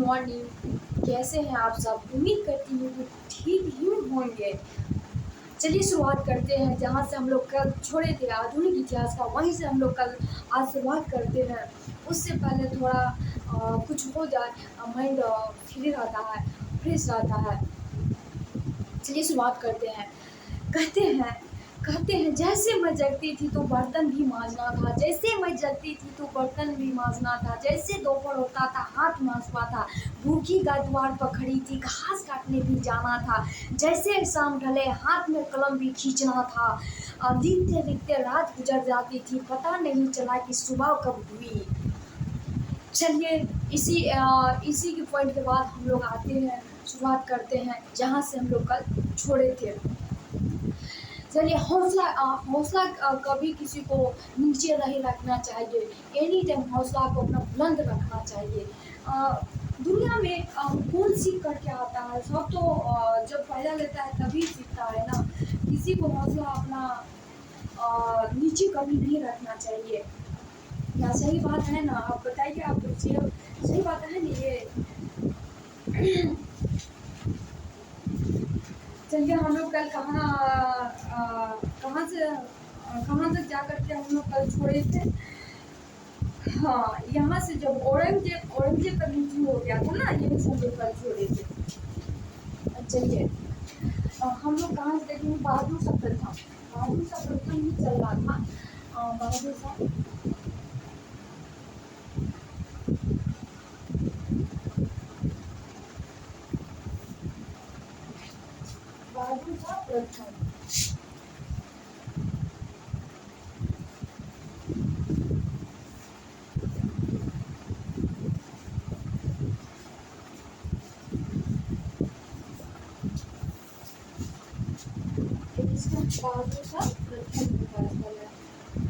Morning. कैसे हैं आप सब? उम्मीद करती हूँ कि ठीक ही होंगे। चलिए शुरुआत करते हैं जहाँ से हम लोग कल छोड़े थे, आधुनिक इतिहास का। वहीं से हम लोग कल आज शुरुआत करते हैं। उससे पहले थोड़ा कुछ हो जाए, माइंड फ्री रहता है, फ्रेश रहता है। चलिए शुरुआत करते हैं। कहते हैं जैसे मैं जगती थी तो बर्तन भी मांजना था, जैसे मैं जगती थी तो बर्तन भी मांजना था, जैसे दोपहर होता था हाथ मांसवा था, भूखी गाय द्वार पर खड़ी थी, घास काटने भी जाना था, जैसे शाम ढले हाथ में कलम भी खींचना था। लिखते लिखते रात गुजर जाती थी, पता नहीं चला कि सुबह कब हुई। चलिए इसी के पॉइंट के बाद हम लोग आते हैं, शुरुआत करते हैं जहाँ से हम लोग कल छोड़े थे। चलिए हौसला कभी किसी को नीचे नहीं रखना चाहिए। एनी टाइम हौसला को अपना बुलंद रखना चाहिए। दुनिया में कौन सीख करके आता है? सब तो जब फायदा लेता है तभी सीखता है ना। किसी को हौसला अपना नीचे कभी नहीं रखना चाहिए। क्या सही बात है ना? आप बताइए, आप सही बात है ना ये? चलिए हम लोग कल कहाँ तक जा करके हम लोग कल छोड़े थे? हाँ, यहाँ से जब औरंगजेब का मृत्यु हो गया था ना, यही से हम लोग कल छोड़े थे। चलिए हम लोग कहाँ से देखेंगे? बहादुर शाह प्रथम ही चल रहा था। बहादुर शाह प्रथम। बहादुर शाह प्रथम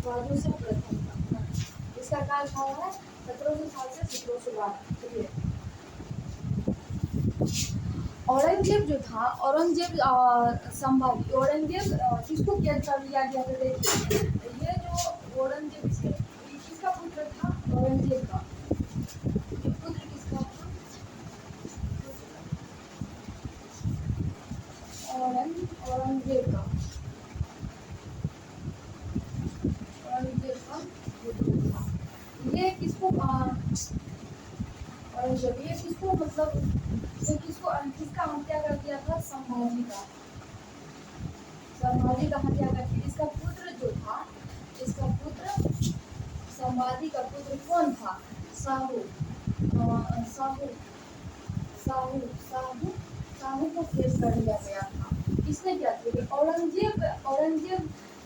बहादुर शाह प्रथम का इसका कार्यकाल है 1707 से 1712। चलिए औरंगजेब जो था, संभाजी औरंगजेब किसको कैद कर लिया गया था? देखिए ये जो औरंगजेब किसका पुत्र था? औरंगजेब का पुत्र किसका था? औरंगजेब का पुत्र था। ये किसको औरंगजेब ये किसको मतलब किसका हत्या कर दिया था? संभाजी का हत्या कर दिया। इसका पुत्र जो था, संभाजी का पुत्र कौन था? साहू को केस कर दिया गया था। किसने क्या किया? औरंगजेब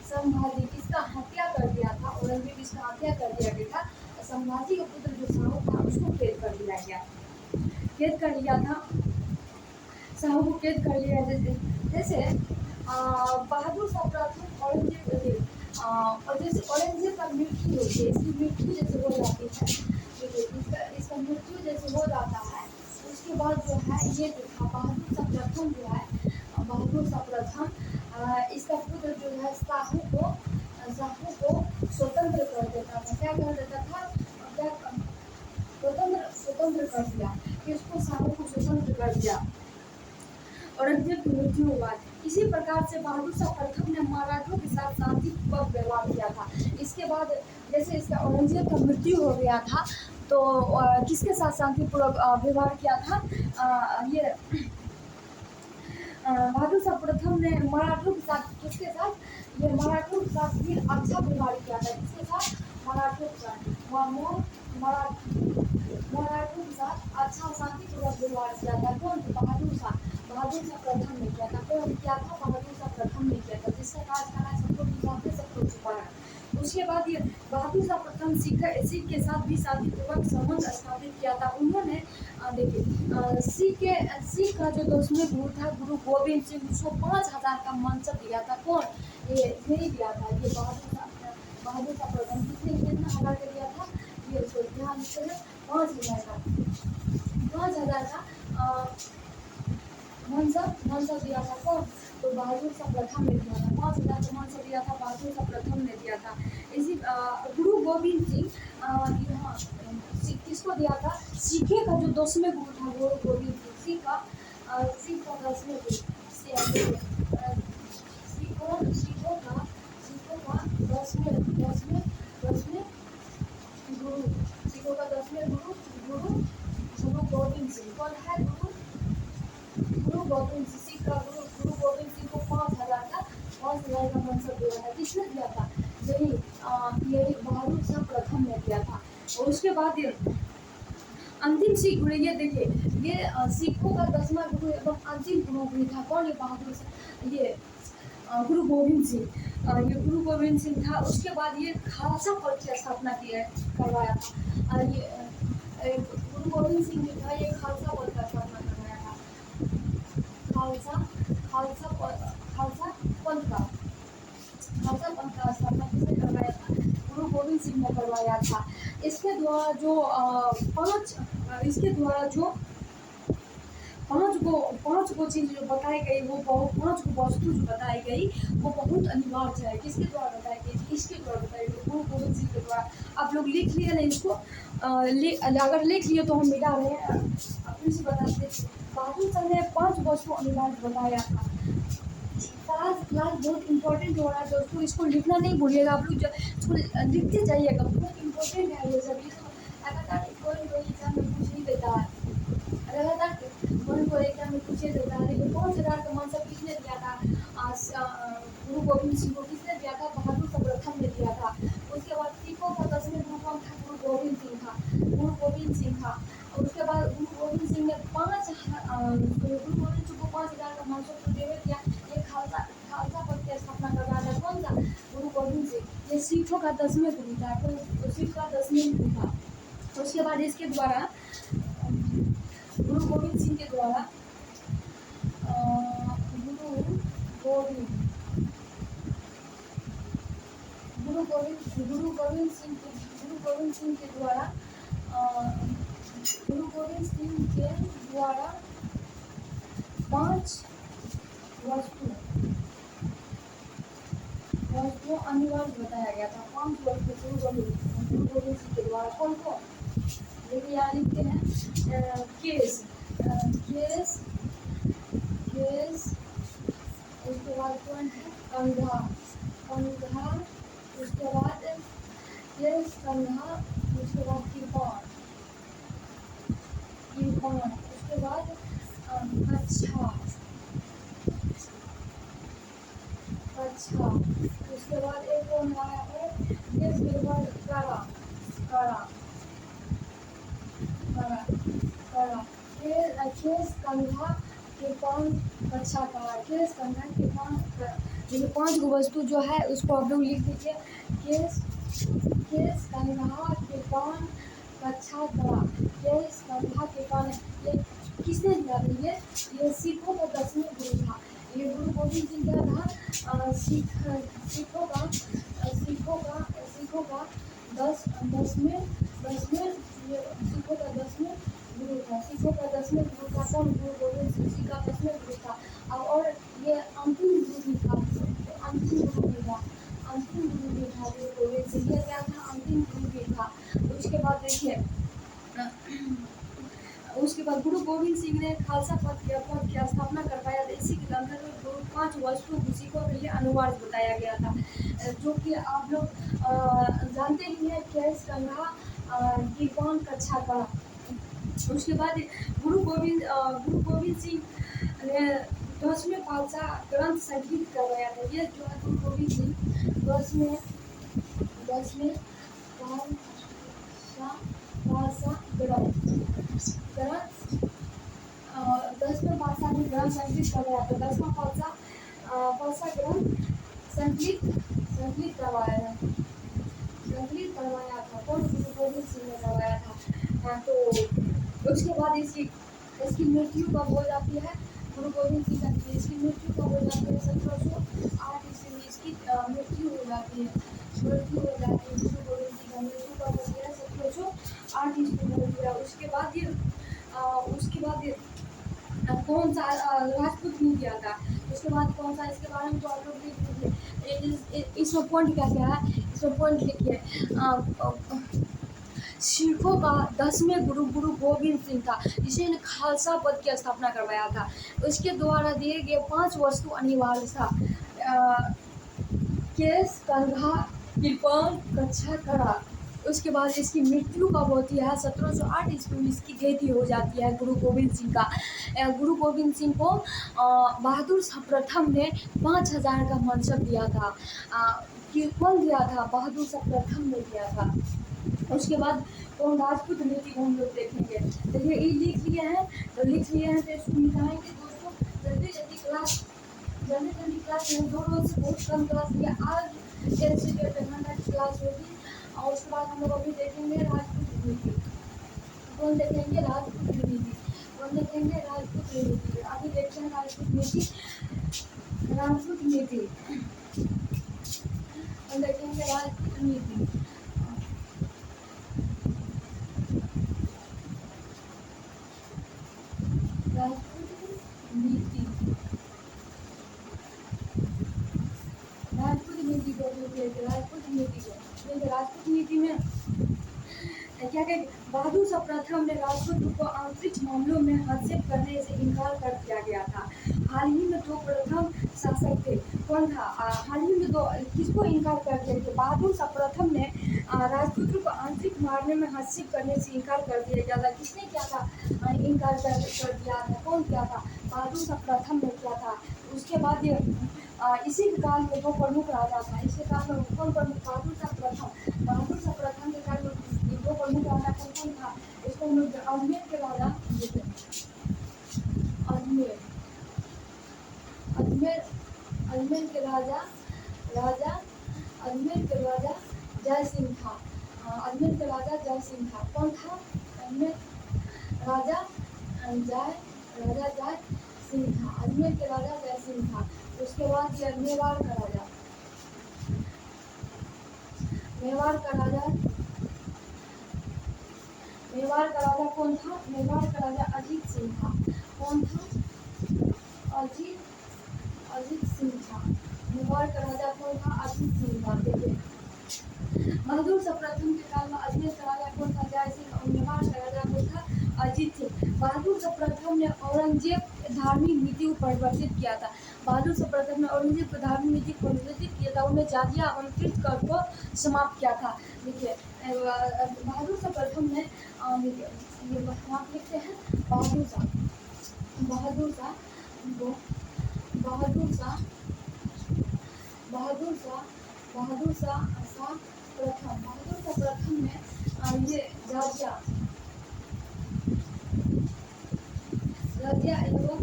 संभाजी किसका हत्या कर दिया था? औरंगजेब इसका हत्या कर दिया गया था। संभाजी का पुत्र जो साहू था उसको कैद कर लिया था। साहू को कैद कर लिया। जैसे बहादुर शाह प्रथम और जैसे औरंगजेब का मृत्यु होती है, इसकी मृत्यु जैसे हो जाती है, इसका मृत्यु जैसे हो जाता है, उसके बाद जो है ये जो था बहादुर शाह प्रथम जो है, इसका पुत्र जो है साहू को स्वतंत्र कर देता था। क्या कर देता था? स्वतंत्र कर दिया कि उसको साहू को स्वतंत्र कर दिया। औरंगजेब की मृत्यु हुआ। इसी प्रकार से बहादुर शाह प्रथम ने मराठों के साथ शांतिपूर्वक व्यवहार किया था। इसके बाद जैसे इसका औरंगजेब का मृत्यु हो गया था तो किसके साथ शांतिपूर्वक व्यवहार किया था? ये बहादुर शाह प्रथम ने मराठों के साथ किसके साथ? ये मराठों के साथ भी अच्छा व्यवहार किया था। किसके साथ? मराठों के साथ मराठों के साथ अच्छा शांतिपूर्वक व्यवहार किया था। कौन? बहादुर शाह प्रथम ने किया था। कौन किया था? बहादुर शाह प्रथम ने किया था, जिसका कार्यकाल है 1712 से उसके बाद ये बहादुर शाह प्रथम सिख के साथ भी शांतिपूर्वक संबंध स्थापित किया था। उन्होंने देखिए सिख का जो 10वें गुरु था, गुरु गोविंद सिंह, उसको 5000 का मनसब दिया था। कौन? ये नहीं दिया था। ये बहादुर शाह प्रथम कितना हजार का दिया था? ये ध्यान से 5000 का मनसब दिया था। कौन? तो बहादुर शाह प्रथम ने दिया था। 5000 का मनसब दिया था, बहादुर शाह प्रथम ने दिया था। इसी गुरु गोविंद सिंह किसको दिया था? सीखे का जो 10वें गुरु था वो गोविंद सिंह। सिख का 10वें गुरु सिखों का 10वें गुरु, सिखों का 10वें गुरु गुरु गोविंद सिंह। कौन है गुरु गोविंद सिंह। सिख का गुरु गोविंद सिंह को 5,000 का मनसब दिया था। किसने दिया था? यही बहादुर शाह प्रथम ने दिया था। और उसके बाद अंतिम सिख गुरु, ये देखिए, ये सिखों का 10वां गुरु एवं अंतिम गुरु भी था। कौन? ये बहादुर शाह, ये गुरु गोविंद सिंह। ये गुरु गोविंद सिंह था। उसके बाद ये खालसा पद की स्थापना करवाया था। ये गुरु गोविंद सिंह जो था ये खालसा पद का स्थापना करवाया था। खालसा पंथ का स्थापना किसने करवाया था? गुरु गोविंद सिंह ने करवाया था। इसके द्वारा जो पांच गो चीज जो बताई गई, वो पांच गो वस्तु जो बताई गई वो बहुत अनिवार्य है। किसके द्वारा बताई गई? इसके द्वारा बताई गई, गुरु गोविंद सिंह के द्वारा। आप लोग लिख लिए ना इसको? अगर लिख लिए तो हम मिला रहे हैं। फिर से बताते, बहादुर शाह ने 5 वस्तु अनिवार्य बताया था। क्लास बहुत इंपॉर्टेंट हो रहा है दोस्तों, इसको लिखना नहीं भूलिएगा। आप लोग इसको लिखते जाइएगा, बहुत इंपॉर्टेंट है ये सब। लगातार कोई एग्जाम में पूछ नहीं देता है, लगातार कोई एग्जाम में पूछे देता है। लेकिन 5,000 का मनसब किसने दिया था? गुरु गोविंद सिंह को। किसने दिया था? बहादुर शाह प्रथम ने दिया था। उसके बाद सिखों का 10वें गुरु कौन था? गुरु गोविंद सिंह था। और उसके बाद गुरु गोविंद सिंह ने गुरु गोविंद सिंह को 5,000 का मनसब तो देवे दिया। ये खालसा पद की स्थापना करवाया था। कौन सा? गुरु गोविंद सिंह। ये सिखों का 10वें गुरु था, तो सिख का 10वें गुरु था। तो उसके बाद इसके द्वारा गुरु गोविंद सिंह के द्वारा गुरु गोविंद सिंह के द्वारा 5 वस्तु अनिवार्य बताया गया था। 5 वस्तु गुरु गोविंद सिंह के द्वारा। कौन को? देखिए यहाँ लिखते हैं, केस, उसके बाद कौन है? कंधा, उसके बाद केस, कंधा, उसके बाद कृपाण, उसके बाद कच्छा, उसके बाद एक कौन आया है? उसके बाद कड़ा, केस, कंधा, कृपाण, कच्छा, कड़ा। केस, कंधा, कृपाण, ये 5 गो वस्तु जो है उसको आप लोग लिख दीजिए। केस, कंधा, कृपाण, कच्छा, कड़ा। केस, कंधा, कृपाण, ये किसने दिया था? ये सिखों का 10वें गुरु था। ये गुरु गोविंद सिंह क्या था? सिखों का 10वें गुरु था। सिखों का 10वें गुरु था। कौन? गुरु गोविंद सिंह का 10वें गुरु था। और ये अंतिम गुरु भी था। गुरु गोविंद सिंह। ये क्या था? अंतिम गुरु भी था। उसके बाद देखिए, उसके बाद गुरु गोविंद सिंह ने खालसा पद की स्थापना करवाया था। इसी के अंतर्गत 5 वस्तु सिखों के लिए अनिवार्य बताया गया था, जो कि आप लोग जानते ही हैं। केस, कंधा, कृपाण, कच्छा, कड़ा। उसके बाद गुरु गोविंद सिंह ने 10वें खालसा ग्रंथ संकलित करवाया था। ये जो है गुरु गोविंद सिंह 10वें खालसा ग्रंथ 10वें खालसा भी ग्रंथ संकलित करवाया था। 10वां खालसा ग्रंथ संकलित करवाया था। कौन? गुरु गोविंद सिंह ने करवाया था। तो उसके बाद इसकी मृत्यु कब हो जाती है? गुरु गोविंद सिंह की इसकी मृत्यु कब हो जाती है? 1708 ईस्वी में इसकी मृत्यु हो जाती है। गुरु गोविंद सिंह का मृत्यु कब होती है? 1708 ईस्वी में होती है। उसके बाद कौन सा राजपूत युग किया था? उसके बाद कौन सा? इसके बारे में तो आप लोग लिख लीजिए। इसमें पॉइंट क्या क्या है? इसमें पॉइंट लिखिए। सिखों का 10वें गुरु गुरु गोविंद सिंह था, जिसने खालसा पद की स्थापना करवाया था। उसके द्वारा दिए गए 5 वस्तु अनिवार्य था। केस, कंघा, कृपाण, कच्छा, कड़ा। उसके बाद इसकी मृत्यु कब होती है? 1708 ईस्वी में इसकी डेथ हो जाती है गुरु गोविंद सिंह का। गुरु गोविंद सिंह को बहादुर शाह प्रथम ने 5000 का मनसब दिया था। कौन दिया था? बहादुर शाह प्रथम ने दिया था। उसके बाद कौन राजपूत नीति को हम लोग देखेंगे। देखिए ये लिख लिए हैं, तो इसको मिटाएंगे दोस्तों। जल्दी जल्दी क्लास में 2 रोज से बहुत कम क्लास लिया। आज ऐसे घंटा की क्लास होगी। और उसके बाद हम लोग अभी देखेंगे राजपूत नीति। कौन देखेंगे? राजपूत नीति। कौन देखेंगे? राजपूत नीति। अभी देखते हैं राजपूत नीति। राजपूत नीति हम देखेंगे। राजपूत नीति राजपूत नीति में क्या क्या? बहादुर शाह प्रथम ने राजपूत को आंतरिक मामलों में हस्तक्षेप करने से इनकार कर दिया गया था। हाल ही में 2 प्रथम शासक थे। कौन था? हाल ही में 2 किसको इनकार कर दिया गया? बहादुर शाह प्रथम ने राजपूतों को आंतरिक मारने में हस्तक्षेप करने से इनकार कर दिया गया था। किसने किया था? इनकार कर दिया था। कौन किया था? बहादुर शाह प्रथम ने किया था। उसके बाद इसी काल में 2 प्रमुख राजा था। इसी काल में कौन प्रमुख? बहादुर शाह प्रथम। बहादुर शाह प्रथम के काल में 2 प्रमुख राजा कौन था? इसको हम लोग अजमेर के राजा अजमेर अजमेर अजमेर के राजा अजमेर के राजा जय सिंह था। अजमेर के राजा जय सिंह था। कौन था? अजमेर राजा जय सिंह था। अजमेर के राजा जय सिंह था। उसके बाद ये मेवाड़ का राजा कौन था? मेवाड़ का राजा अजीत सिंह था। कौन था? अजीत सिंह था। मेवाड़ का राजा कौन था? अजीत सिंह था। देखिए बहादुर शाह प्रथम के काल में अजमेर का राजा कौन था? जय सिंह। और मेवाड़ का राजा कौन था? अजीत सिंह। बहादुर शाह प्रथम ने औरंगजेब धार्मिक नीति को परिवर्तित किया था। बहादुर शाह प्रथम ने औरंगजेब को धार्मिक नीति को परिवर्तित किया था। उन्हें जाजिया आवंटित कर को समाप्त किया था। देखिए बहादुर शाह प्रथम ने लिखते हैं बहादुर शाह प्रथम ने ये जाजिया एवं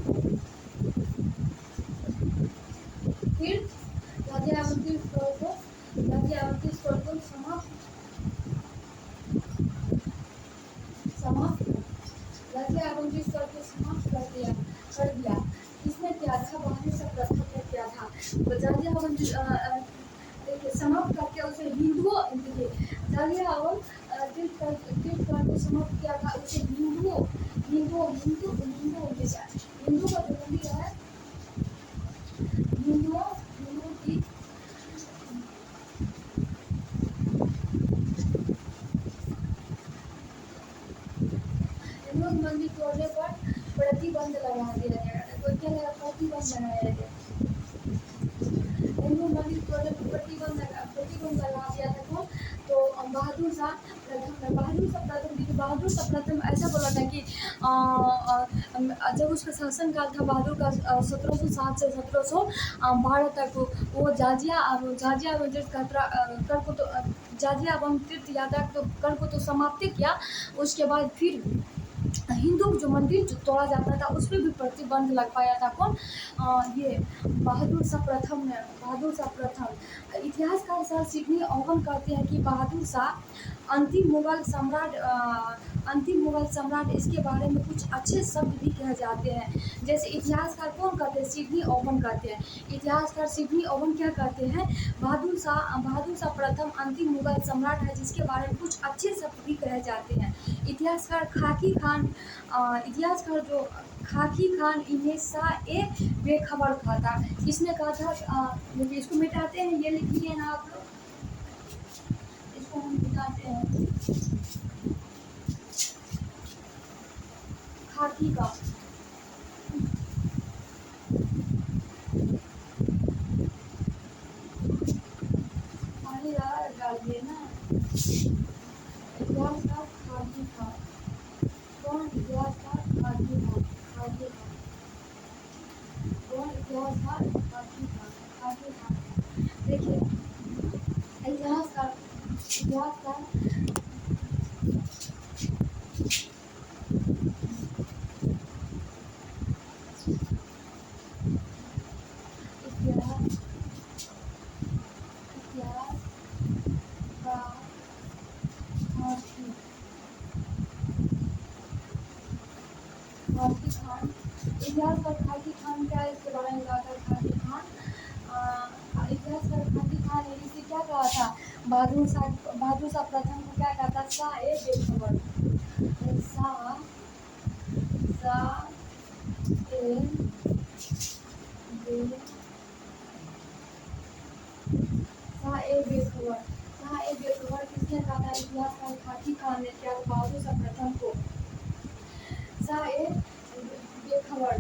तीर्थ जाजिया आवंटित को समाप्त कर दिया। किसने किया था? बहादुर शाह प्रथम ने किया था। तो जाजिया आवंटित देखिए समाप्त करके उसे हिंदुओं जालिया और तीर्थ को समाप्त किया था। उसे हिंदू का जो मंदिर है हिंदुओं की मंदिर तोड़ने पर प्रतिबंध लगा दिया गया। तो क्या लगा? प्रतिबंध लगाया गया। हिंदू मंदिर तोड़ने पर प्रतिबंध लगा दिया था। कौन? तो बहादुर शाह प्रथम। बहादुर शाह प्रथम ऐसा बोला था कि जब उसका शासन काल था बहादुर का 1707 से 1712 तक वो जाजिया आवंटित यात्रा कर को तो समाप्त किया। उसके बाद फिर हिंदू जो मंदिर जो तोड़ा जाता था उस पर भी प्रतिबंध लग पाया था। कौन? ये बहादुर शाह प्रथम ने। इतिहासकार सर सिडनी ओवन कहते हैं कि बहादुर शाह अंतिम मुगल सम्राट इसके बारे में कुछ अच्छे शब्द भी कहे जाते हैं। जैसे इतिहासकार कौन कहते हैं? सिडनी ओवन कहते हैं। इतिहासकार सिडनी ओवन क्या कहते हैं? बहादुर शाह प्रथम अंतिम मुगल सम्राट है जिसके बारे में कुछ अच्छे शब्द भी कहे जाते हैं। इतिहासकार खाकी खान इन्हें शाह ए बेखबर कहा था। किसने कहा था? इसको मिटाते हैं। ये लिख लिए ना आप लोग, इसको हम मिटाते हैं। खाकी का पानी डाल दिए ना। इतिहास का खाकी का कौन? इतिहास का खाकी का खाकी का कौन? इतिहास का खाकी का खाकी का। देखिए इतिहास का इतिहास इतिहास का खाकी खाकी खान। इतिहास का खाकी खान क्या है, इसके बारे में बताकर खाकी खान। इतिहास का खाकी खान ने इसे क्या कहा था? बहादुर शाह प्रथम को क्या कहा था? शाह ए बेखबर। शाह शाह ए बे शाह ए बेखबर। शाह ए बेखबर किसने कहा था? इतिहास का खाकी खान ने क्या बहादुर शाह प्रथम को शाह ए बेखबर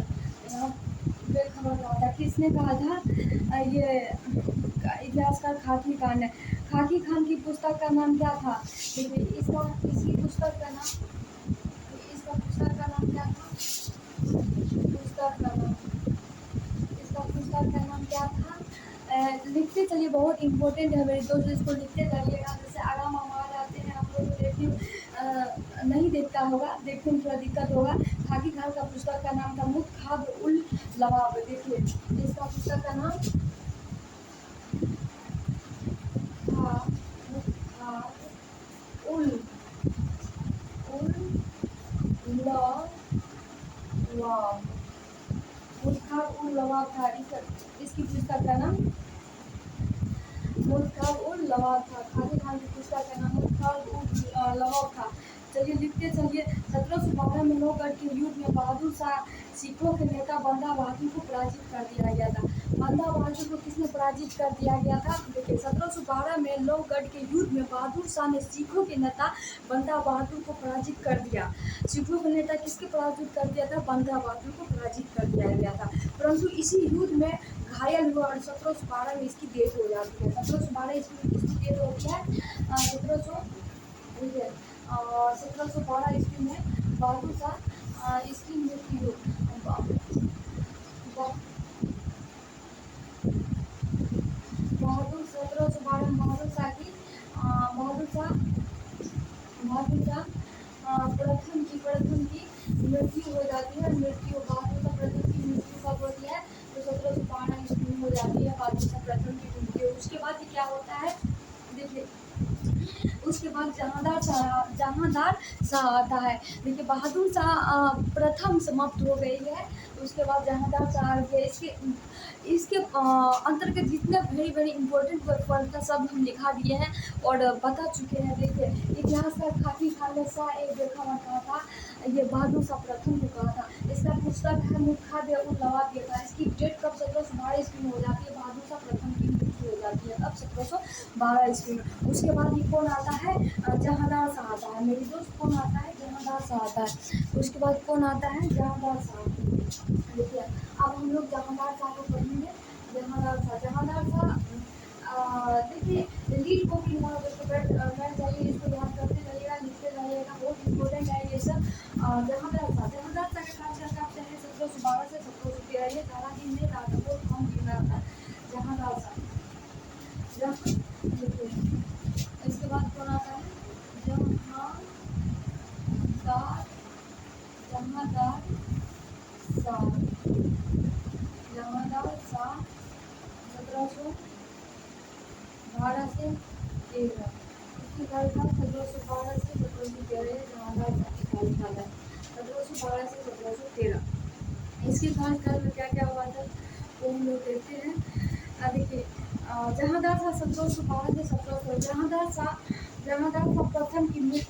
बेखबर कहा था। किसने कहा था? ये इतिहासकार खाकी खान ने। खाकी खान की पुस्तक का नाम क्या था? देखिए इसकी पुस्तक का नाम, इसका पुस्तक का नाम क्या था? पुस्तक का नाम, इसका पुस्तक का नाम क्या था? लिखते चलिए, बहुत इंपॉर्टेंट है मेरे दोस्त, इसको लिखते जाइएगा। जैसे आराम आवाज आते हैं आप लोग देखिए नहीं देखता होगा, देखने में थोड़ा दिक्कत होगा। खाकी खान का पुस्तक का नाम था मुत्खाब उल लवाब। देखिए इसका पुस्तक का नाम था मुत्खाब उल उल लवाब। मुत्खाब उल लवाब था इसकी पुस्तक का नाम मुत्खाब उल लवाब था। खाकी खान की पुस्तक का नाम मुत्खाब उल लवाब था। चलिए लिखते चलिए। 1712 में लोहगढ़ के युद्ध में बहादुर शाह सिखों के नेता बंदा बहादुर को पराजित कर दिया गया था। बंदा बहादुर को किसने पराजित कर दिया गया था? देखिए 1712 में लोहगढ़ के युद्ध में बहादुर शाह ने सिखों के नेता बंदा बहादुर को पराजित कर दिया। सिखों के नेता किसके पराजित कर दिया था? बंदा बहादुर को पराजित कर दिया गया था। परंतु इसी युद्ध में घायल हुआ और 1712 में इसकी डेथ हो जाती है। 1712 ईस्वी में किसकी डेथ होती है? 1712 ईस्वी में बहादुर शाह इसकी मृत्यु बहादुर 1712 में बहादुर शाह की प्रथम की मृत्यु हो जाती है। बहादुर शाह प्रथम की मृत्यु कब होती है? तो 1712 ईस्वी में हो जाती है बहादुर शाह प्रथम की मृत्यु। उसके बाद क्या होता है? देखिए उसके बाद जहांदार शाह आता है। देखिए बहादुर शाह प्रथम समाप्त हो गई है। उसके बाद जहांदार शाह आ गए। इसके अंतर्गत जितने वेरी इंपॉर्टेंट पॉइंट था सब हम लिखा दिए हैं और बता चुके हैं। देखिए इतिहास का खाकी खान ने शाह ए बेखबर कहा था, ये बहादुर शाह प्रथम को कहा था। इसका पुस्तक है मुत्खाब उल लवाब था। इसकी डेट कब? 1712 ईस्वी में हो जाती है। बहादुर शाह प्रथम की मृत्यु हो जाती है अब 1712 ईस्वी में। उसके बाद ये कौन आता है? जहांदार शाह आता है। मेरी दोस्त कौन आता है? जहांदार शाह आता है। उसके बाद कौन आता है? जहांदार शाह। देखिए अब हम लोग जहांदार शाह को पढ़ेंगे। जहांदार शाह देखिए लीड को भी बैठ जाइए, इसको याद करते जाइएगा, लिखते जाइएगा, बहुत इंपॉर्टेंट है ये सब। जहांदार शाह का कार्यकाल आपसे है 1712 से 1713। ये सारा दिन नहीं रहा था, बहुत कम दिन रहा था जहांदार शाह। इसके बाद कौन आता है? जहांदार शाह 1712 से 13। इसकी कार्यकाल 1712 से 1713। जहांदार शाह की कार्यकाल है 1712 से 1713। इसके कार्यकाल में क्या क्या हुआ था वो हम लोग देखते हैं। देखिए जहांदार शाह 1712 से 1713। जहांदार शाह प्रथम की देखिए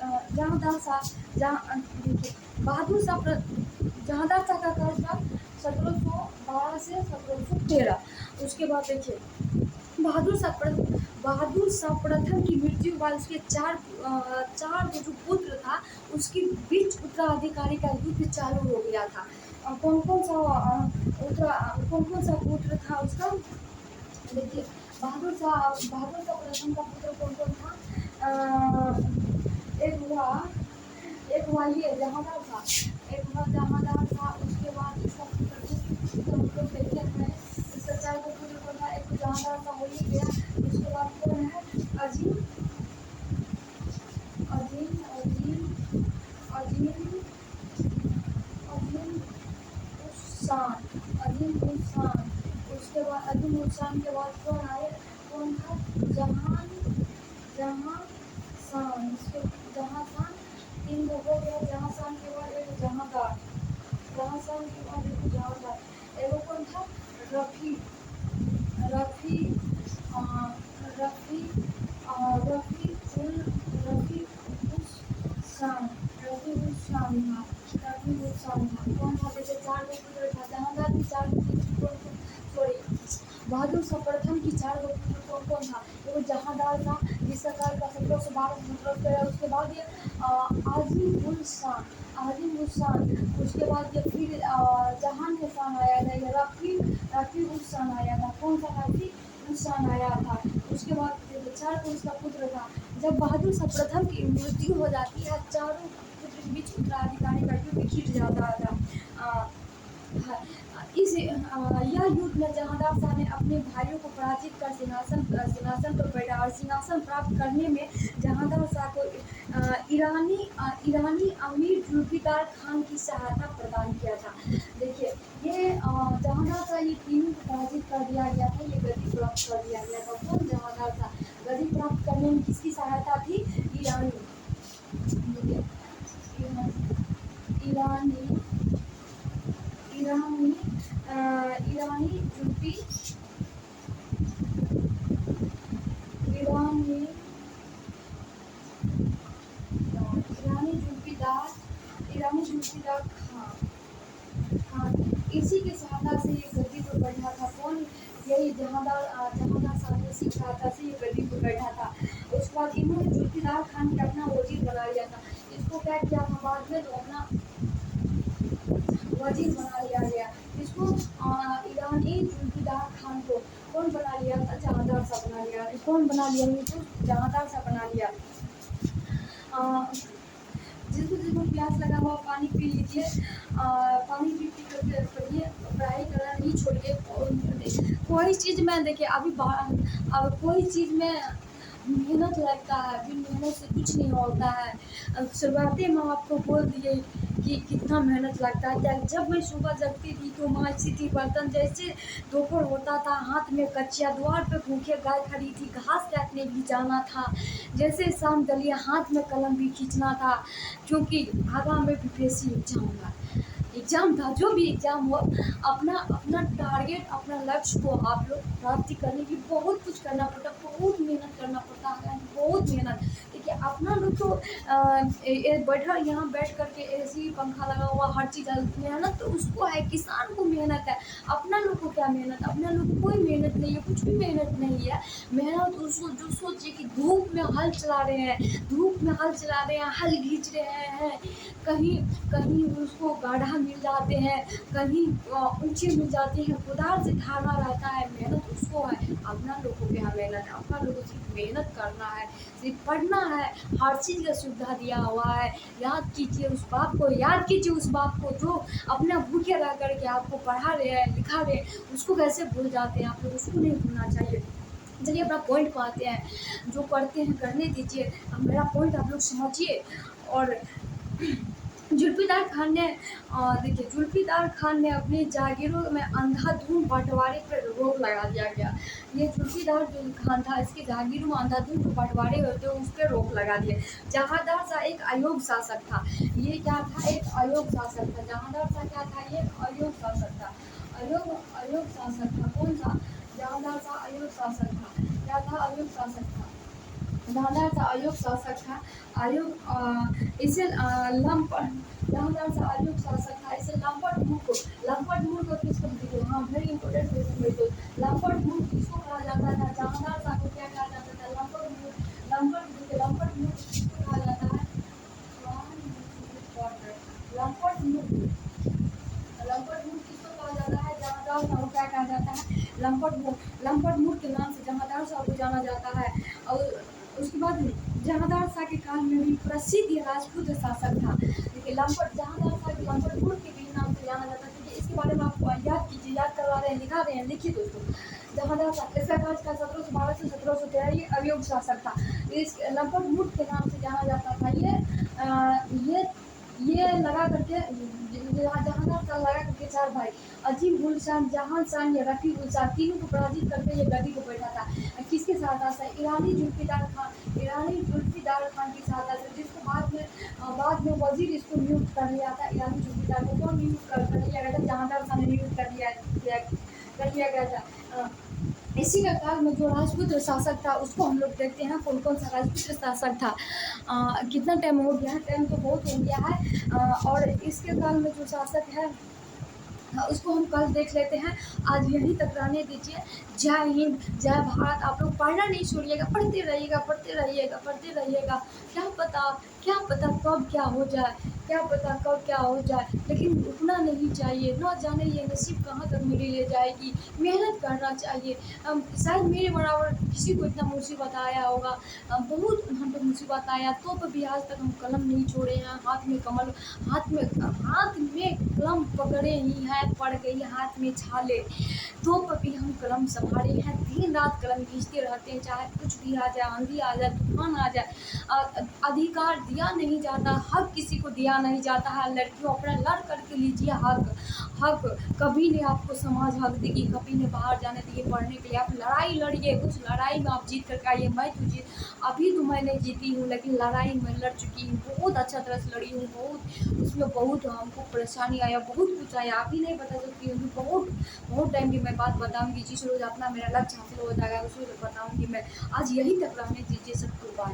जहांदार शाह का कार्यकाल 1712 से 1713। उसके बाद देखिए बहादुर शाह प्रथम की मृत्यु के बाद उसके चार जो पुत्र था, उसके बीच उत्तराधिकारी का युद्ध चालू हो गया था। कौन कौन सा पुत्र था उसका? देखिए, बहादुर शाह प्रथम का पुत्र कौन कौन था? एक हुआ ये जहांदार था, उसके बाद इसका पुत्र हम लोग देखते हैं, इसका चार को पुत्र कौन था? एक तो जहांदार था, हो ही गया। उसके बाद कौन है? अजीम अजीम अजीम अजीम अजीम अजीम उल शान। उसके बाद अजीम उल शान के बाद कौन था? जहां शान। तीन लोग हो गया। जहां शान के बाद एक जहांदार, एगो कौन था? रफी रफी अ, रफी रफी उल शान कौन था? जैसे चार गो पुत्र था जहांदार की, चार गो पुत्र सॉरी, बहादुर शाह प्रथम की चार गो पुत्र कौन कौन था? वो जहांदार था, जिसका काल का 1712 उसके बाद ये आजिम उल शान। उसके बाद ये फिर जहान के शान आया था, ये रफी उल शान आया था। कौन सा? रफी उल शान आया था। उसके बाद चार को उसका पुत्र था। जब बहादुर शाह प्रथम की मृत्यु हो जाती है, चारों पुत्र के बीच उत्तराधिकारी का युद्ध छिड़ जाता था। यह युद्ध में जहांदार शाह ने अपने भाइयों को पराजित कर सिंहासन पर बैठा, और सिंहासन प्राप्त करने में जहांदार शाह को ईरानी अमीर जुल्फिकार खान की सहायता प्रदान किया था। देखिए, ये जहांदार शाह ये तीनों को पराजित कर दिया गया था, ये गद्दी प्राप्त कर दिया गया था। कौन? जहांदार शाह। गद्दी प्राप्त करने में किसकी सहायता थी? ईरानी ईरानी जुल्फिकार खान, इसी के सहायता से ये गद्दी पर बैठा था। कौन? यही जहांदार शाह इसी की सहायता से ये गद्दी पर बैठा था। उसके बाद इन्होंने जुल्फिकार खान को अपना वजीर बना लिया था। इसको क्या किया था बाद में? तो अपना वजीर बना लिया गया। इसको ईरानी जुल्फिकार खान को कौन बना लिया था? जहांदार शाह बना लिया। कौन बना लिया? तो जहांदार शाह बना लिया। जिसको प्यास लगा हुआ पानी पी लीजिए, पानी पी करके पढ़िए, पढ़ाई करना नहीं छोड़िए। कोई चीज़ में देखिए अब कोई चीज़ में मेहनत लगता है, बिन मेहनत से कुछ नहीं होता है। शुरुआती में आपको बोल दिए कि कितना मेहनत लगता है। जब मैं सुबह जगती थी तो माँजती थी बर्तन, जैसे दोपहर होता था हाथ में कचिया, द्वार पे भूखे गाय खड़ी थी, घास काटने भी जाना था। जैसे शाम दलिया, हाथ में कलम भी खींचना था, क्योंकि आगा में बीपीएससी एग्ज़ाम था। जो भी एग्ज़ाम हो, अपना टारगेट, अपना लक्ष्य को आप लोग प्राप्ति करने की बहुत कुछ करना पड़ता, बहुत मेहनत करना पड़ता है, बहुत मेहनत। देखिए, अपना लोग तो यहाँ बैठ करके एसी पंखा लगा हुआ, हर चीज़ मेहनत तो उसको है, किसान को मेहनत है। अपना लोग को क्या मेहनत? अपना लोग को कोई मेहनत नहीं है, कुछ भी मेहनत नहीं है। मेहनत उसको जो सोचिए कि धूप में हल चला रहे हैं, हल खींच रहे हैं, कहीं उसको गाढ़ा मिल जाते हैं, कहीं ऊंचे मिल जाते हैं, कुदाल से खाना रहता है। मेहनत उसको है, अपना लोग को क्या मेहनत है? अपना लोग को सिर्फ मेहनत करना है, सिर्फ पढ़ना है, हर चीज़ का सुविधा दिया हुआ है। याद कीजिए उस बाप को जो अपना भूखे रह करके आपको पढ़ा रहे हैं, लिखा रहे हैं, उसको कैसे भूल जाते हैं आप लोग? उसको नहीं भूलना चाहिए। चलिए अपना पॉइंट को आते हैं, जो करते हैं करने दीजिए। अब मेरा पॉइंट आप लोग समझिए। और जुल्फिकार खान ने अपनी जागीरों में अंधाधुंध बंटवारे पर रोक लगा दिया गया। ये जुल्फिकार जो खान था, इसके जागीरों में अंधाधुंध बंटवारे होते उस पर रोक लगा दिए। जहांदार शाह एक अयोग्य शासक था। ये क्या था? एक अयोग्य शासक था। जहांदार शाह क्या था? ये अयोग्य शासक था। अयोग्य शासक था। कौन था? जहांदार शाह अयोग्य शासक था। क्या था? अयोग्य शासक था। दानादार सा अयोग्य शासक था। इसे दानादार सा अयोग्य शासक था, इसे लंपट मूर्ख किसको बोलते थे? हाँ, वेरी इंपॉर्टेंट क्वेश्चन मेरे दोस्त। लंपट मूर्ख किसको कहा जाता था? दानादार सा को क्या कहा जाता था? लंपट मूर्ख किसको कहा जाता है? लंपट मूर्ख लंपट मूर्ख किसको कहा जाता है? जहादार साहब को क्या कहा जाता है? लंपट मूर्ख के नाम से जहादार साहब को जाना जाता है। और उसके बाद जहादार शाह के काल में भी प्रसिद्ध ये राजपूत शासक था। देखिए, लंपट जहादार शाह के लंपट मूर्ख के भी नाम से जाना जाता है। इसके बारे में आप याद कीजिए, याद करवा रहे हैं, दिखा रहे हैं, लिखिए दोस्तों। जहादार शाह इसका कार्यकाल 1712 से 1713, ये अयोग्य शासक था। इस लंपट मूर्ख के नाम से जाना जाता था। ये लगा करके जहानार शाह लगा करके 4 भाई अजीम उल शान, जहां शान या रफीक उल शान, तीनों को पराजित करके ये गद्दी को बैठा था। किसके सहायता से? ईरानी जुल्फिकार खान की सहायता से, जिसको बाद में वजीर इसको नियुक्त कर लिया था। ईरानी जुल्फिकार को कौन नियुक्त कर लिया गया था? जहानार शाह ने नियुक्त कर लिया गया था। इसी का काल में जो राजपूत शासक था उसको हम लोग देखते हैं कौन कौन सा राजपूत शासक था। कितना टाइम हो गया है? टाइम तो बहुत हो गया है। और इसके काल में जो शासक है उसको हम कल देख लेते हैं। आज यहीं तक रहने दीजिए। जय हिंद, जय भारत। आप लोग पढ़ना नहीं छोड़िएगा, पढ़ते रहिएगा, पढ़ते रहिएगा, पढ़ते रहिएगा। क्या पता कब क्या हो जाए, क्या पता कब क्या हो जाए, लेकिन रुकना नहीं चाहिए। न जाने ये नसीब कहाँ तक मेरे ले जाएगी। मेहनत करना चाहिए। शायद मेरे बराबर किसी को इतना मुसीबत आया होगा, बहुत हम पे मुसीबत आया, तो भी आज तक हम कलम नहीं छोड़े हैं। हाथ में कलम पकड़े ही हैं, पड़ गई हाथ में छाले, तो भी हम कलम संभाले हैं। दिन रात कलम खींचते रहते हैं, चाहे कुछ भी आ जाए, आंधी आ जाए, तूफान आ जाए। अधिकार दिया नहीं जाता, हक किसी को दिया नहीं जाता है। लड़कियों, अपना लड़ करके लीजिए हक। कभी नहीं आपको समाज हक देगी, कभी नहीं बाहर जाने देगी पढ़ने के लिए। आप लड़ाई लड़िए, कुछ लड़ाई में आप जीत करके आइए। अभी तो मैं नहीं जीती हूँ, लेकिन लड़ाई में लड़ चुकी हूँ, बहुत अच्छा तरह से लड़ी हूँ। उसमें बहुत हमको परेशानी आया, बहुत कुछ आया, आप ही नहीं बता सकती हूँ। बहुत टाइम की मैं बात बताऊँगी, जिस रोज़ अपना मेरा लक्ष्य हासिल हो जाएगा उस रोज़ बताऊँगी मैं। आज यहीं तक रहने दीजिए सबको। बाय।